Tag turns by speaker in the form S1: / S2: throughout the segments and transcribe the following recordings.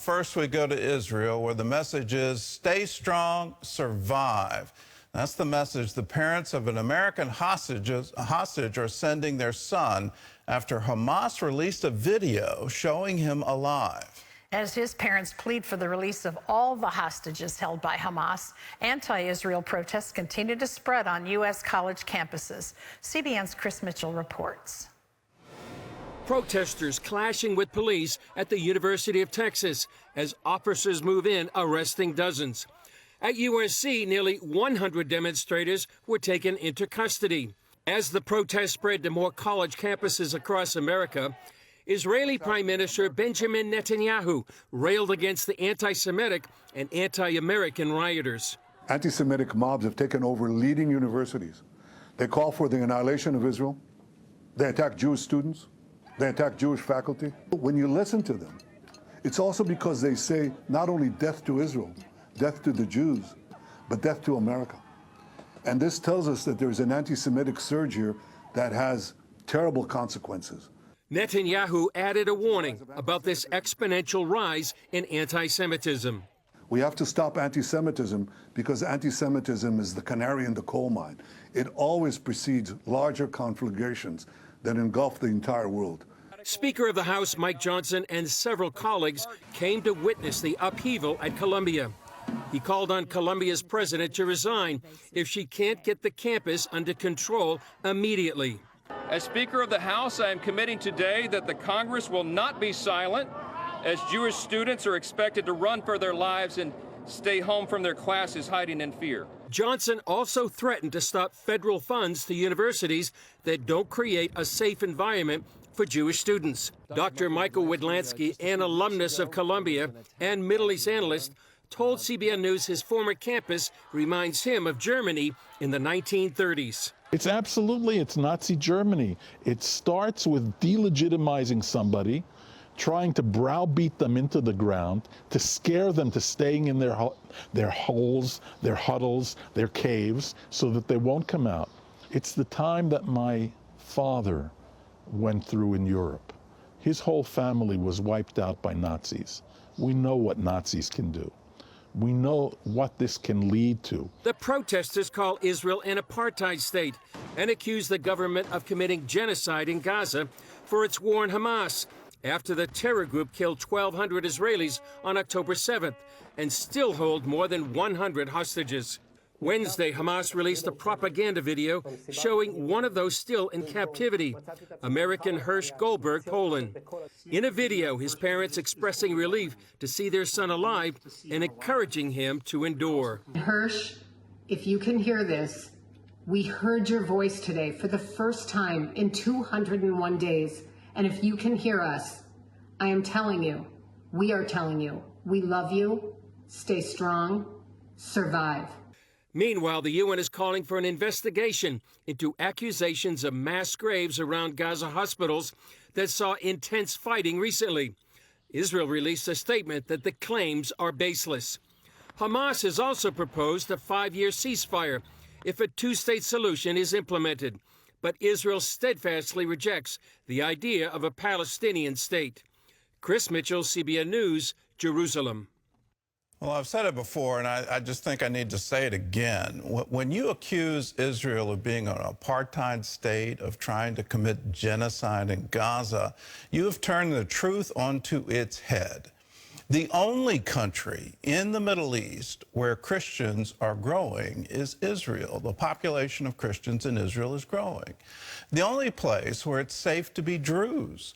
S1: First, we go to Israel, where the message is, stay strong, survive. That's the message the parents of an American hostage are sending their son after Hamas released a video showing him alive.
S2: As his parents plead for the release of all the hostages held by Hamas, anti-Israel protests continue to spread on U.S. college campuses. CBN's Chris Mitchell reports.
S3: Protesters clashing with police at the University of Texas as officers move in, arresting dozens. At U.S.C, nearly 100 demonstrators were taken into custody. As the protests spread to more college campuses across America, Israeli Prime Minister Benjamin Netanyahu railed against the anti-Semitic and anti-American rioters.
S4: Anti-Semitic mobs have taken over leading universities. They call for the annihilation of Israel. They attack Jewish students. They attack Jewish faculty. When you listen to them, it's also because they say not only death to Israel, death to the Jews, but death to America. And this tells us that there's an anti-Semitic surge here that has terrible consequences.
S3: Netanyahu added a warning about this exponential rise in anti-Semitism.
S4: We have to stop anti-Semitism because anti-Semitism is the canary in the coal mine. It always precedes larger conflagrations that engulf the entire world.
S3: Speaker of the House Mike Johnson and several colleagues came to witness the upheaval at Columbia. He called on Columbia's president to resign if she can't get the campus under control immediately.
S5: As Speaker of the House, I am committing today that the Congress will not be silent as Jewish students are expected to run for their lives and stay home from their classes hiding in fear.
S3: Johnson also threatened to stop federal funds to universities that don't create a safe environment for Jewish students. Dr. Michael Widlansky, an alumnus of Columbia and Middle East analyst, told CBN News his former campus reminds him of Germany in the 1930s.
S6: It's Nazi Germany. It starts with delegitimizing somebody, trying to browbeat them into the ground, to scare them to staying in their holes, their huddles, their caves, so that they won't come out. It's the time that my father went through in Europe. His whole family was wiped out by Nazis. We know what Nazis can do. We know what this can lead to.
S3: The protesters call Israel an apartheid state and accuse the government of committing genocide in Gaza for its war on Hamas, after the terror group killed 1,200 Israelis on October 7th and still hold more than 100 hostages. Wednesday, Hamas released a propaganda video showing one of those still in captivity, American Hirsch Goldberg, Poland. In a video, his parents expressing relief to see their son alive and encouraging him to endure.
S7: Hirsch, if you can hear this, we heard your voice today for the first time in 201 days. And if you can hear us, I am telling you, we are telling you, we love you, stay strong, survive.
S3: Meanwhile, the UN is calling for an investigation into accusations of mass graves around Gaza hospitals that saw intense fighting recently. Israel released a statement that the claims are baseless. Hamas has also proposed a 5-year ceasefire if a two-state solution is implemented. But Israel steadfastly rejects the idea of a Palestinian state. Chris Mitchell, CBN News, Jerusalem.
S1: Well, I've said it before, and I just think I need to say it again. When you accuse Israel of being an apartheid state, of trying to commit genocide in Gaza, you have turned the truth onto its head. The only country in the Middle East where Christians are growing is Israel. The population of Christians in Israel is growing. The only place where it's safe to be Druze.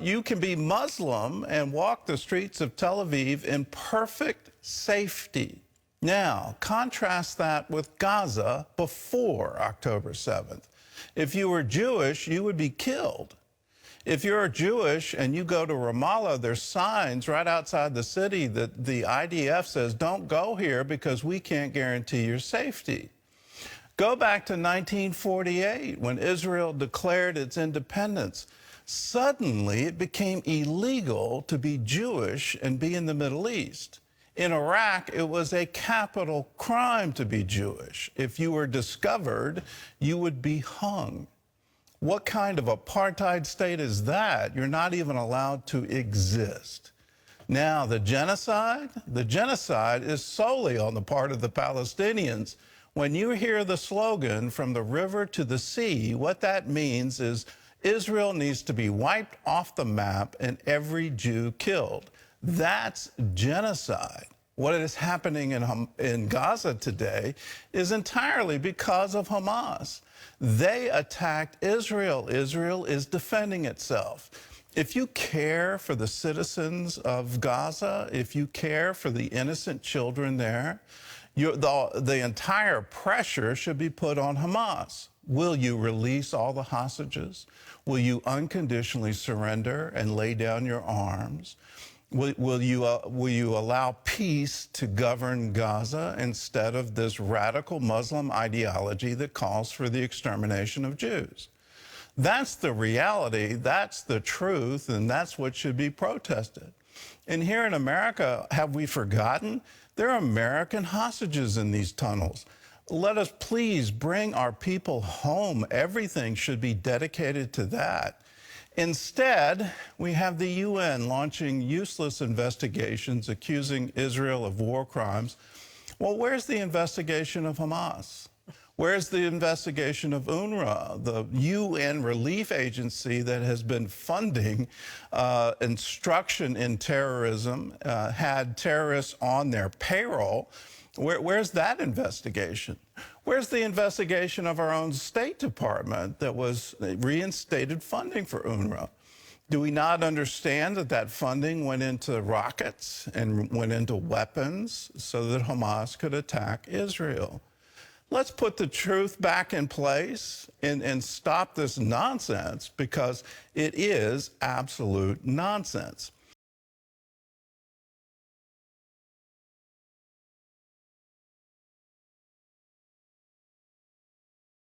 S1: You can be Muslim and walk the streets of Tel Aviv in perfect safety. Now, contrast that with Gaza before October 7th. If you were Jewish, you would be killed. If you're Jewish and you go to Ramallah, there's signs right outside the city that the IDF says, don't go here because we can't guarantee your safety. Go back to 1948 when Israel declared its independence. Suddenly, it became illegal to be Jewish and be in the Middle East. In Iraq, it was a capital crime to be Jewish. If you were discovered, you would be hung. What kind of apartheid state is that? You're not even allowed to exist. Now, the genocide is solely on the part of the Palestinians. When you hear the slogan, from the river to the sea, what that means is Israel needs to be wiped off the map and every Jew killed. That's genocide. What is happening in Gaza today is entirely because of Hamas. They attacked Israel. Israel is defending itself. If you care for the citizens of Gaza, if you care for the innocent children there, the entire pressure should be put on Hamas. Will you release all the hostages? Will you unconditionally surrender and lay down your arms? Will you allow peace to govern Gaza instead of this radical Muslim ideology that calls for the extermination of Jews? That's the reality, that's the truth, and that's what should be protested. And here in America, have we forgotten? There are American hostages in these tunnels. Let us please bring our people home. Everything should be dedicated to that. Instead, we have the UN launching useless investigations accusing Israel of war crimes. Well, where's the investigation of Hamas? Where's the investigation of UNRWA, the UN relief agency that has been funding instruction in terrorism, had terrorists on their payroll? Where's that investigation? Where's the investigation of our own State Department that was reinstated funding for UNRWA? Do we not understand that that funding went into rockets and went into weapons so that Hamas could attack Israel? Let's put the truth back in place and stop this nonsense, because it is absolute nonsense.